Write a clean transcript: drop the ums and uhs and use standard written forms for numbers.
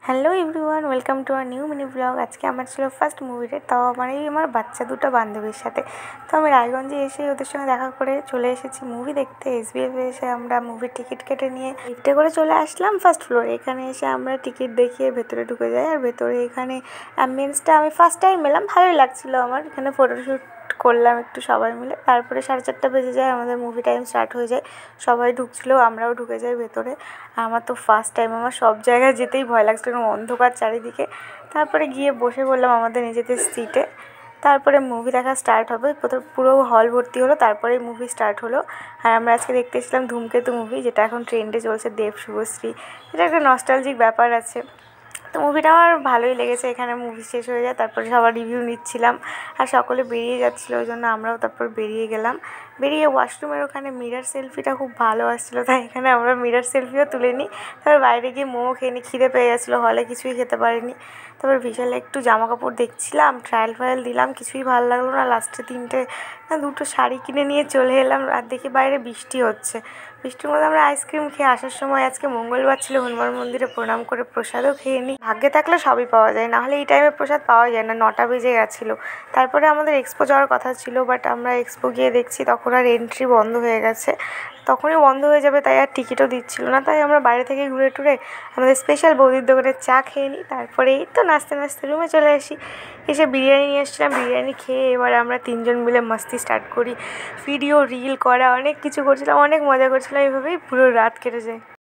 Hello everyone, welcome to our new mini blog. আজকে আমার ছিল ফার্স্ট মুভি ডেট, তাও আমার বাচ্চা দুটো বান্ধবীর সাথে। তো আমি রায়গঞ্জে এসে ওদের সঙ্গে দেখা করে চলে এসেছি মুভি দেখতে। এসবিএফে এসে আমরা মুভির টিকিট কেটে নিয়ে লিফটে করে চলে আসলাম ফার্স্ট ফ্লোরে। এখানে এসে আমরা টিকিট দেখিয়ে ভেতরে ঢুকে যাই। আর ভেতরে এখানে অ্যাম্বিয়েন্সটা আমি ফার্স্ট টাইম এলাম, ভালোই লাগছিলো আমার। এখানে ফটোশ্যুট করলাম একটু সবাই মিলে। তারপরে 4:30 বেজে যায়, আমাদের মুভি টাইম স্টার্ট হয়ে যায়। সবাই ঢুকছিল, আমরাও ঢুকে যাই ভেতরে। আমার তো ফার্স্ট টাইম, আমার সব জায়গায় যেতেই ভয় লাগছিল, অন্ধকার চারিদিকে। তারপরে গিয়ে বসে পড়লাম আমাদের নিজেদের সিটে। তারপরে মুভি দেখা স্টার্ট হবে, পুরো হল ভর্তি হলো, তারপরেই মুভি স্টার্ট হলো। আর আমরা আজকে দেখতে এসেছিলাম ধূমকেতু মুভি, যেটা এখন ট্রেন্ডে চলছে, দেব শুভশ্রী। এটা একটা নস্টালজিক ব্যাপার আছে। তো মুভিটা আমার ভালোই লেগেছে। এখানে মুভি শেষ হয়ে যায়, তারপরে সবার রিভিউ নিচ্ছিলাম আর সকলে বেরিয়ে যাচ্ছিলো, ওই জন্য আমরাও তারপর বেরিয়ে গেলাম। বেরিয়ে ওয়াশরুমের ওখানে মিরর সেলফিটা খুব ভালো আসছিলো, তাই এখানে আমরা মিরর সেলফিও তুলে নিই। তারপর বাইরে গিয়ে মোমো খেয়ে নিই, খিদে পেয়ে গেছিলো, হলে কিছুই খেতে পারিনি। তারপর বিশালে একটু জামা কাপড় দেখছিলাম, ট্রায়াল ফায়াল দিলাম, কিছুই ভালো লাগলো না। লাস্টে দুটো শাড়ি কিনে নিয়ে চলে এলাম। আর দেখি বাইরে বৃষ্টি হচ্ছে। বৃষ্টির মধ্যে আমরা আইসক্রিম খেয়ে আসার সময়, আজকে মঙ্গলবার ছিল, হনুমান মন্দিরে প্রণাম করে প্রসাদও খেয়ে নিই। ভাগ্যে থাকলে সবই পাওয়া যায়, নাহলে এই টাইমে প্রসাদ পাওয়া যায় না। 9টা বেজে গেছিলো। তারপরে আমাদের এক্সপো যাওয়ার কথা ছিল, বাট আমরা এক্সপো গিয়ে দেখছি তখন আর এন্ট্রি বন্ধ হয়ে গেছে। তখনই বন্ধ হয়ে যাবে, তাই আর টিকিটও দিচ্ছিল না। তাই আমরা বাইরে থেকে ঘুরে টুরে আমাদের স্পেশাল বৌদির দোকানে চা খেয়ে নিই। তারপরে এই তো নাচতে নাচতে রুমে চলে আসি। এসে বিরিয়ানি নিয়ে এসেছিলাম, বিরিয়ানি খেয়ে এবারে আমরা 3জন মিলে মাস্তি স্টার্ট করি। ভিডিও রিল করা, অনেক কিছু করছিলাম, অনেক মজা করছিলাম। এইভাবেই পুরো রাত কেটে যায়।